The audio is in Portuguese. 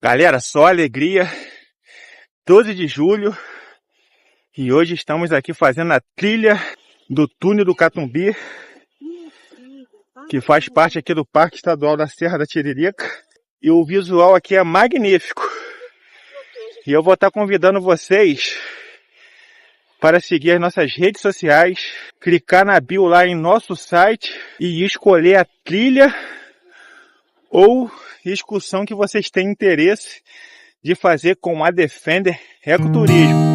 Galera, só alegria, 12 de julho, e hoje estamos aqui fazendo a trilha do Túnel do Catumbi, que faz parte aqui do Parque Estadual da Serra da Tiririca, e o visual aqui é magnífico. E eu vou estar convidando vocês para seguir as nossas redes sociais, clicar na bio lá em nosso site e escolher a trilha ou excursão que vocês têm interesse de fazer com a Defender Ecoturismo.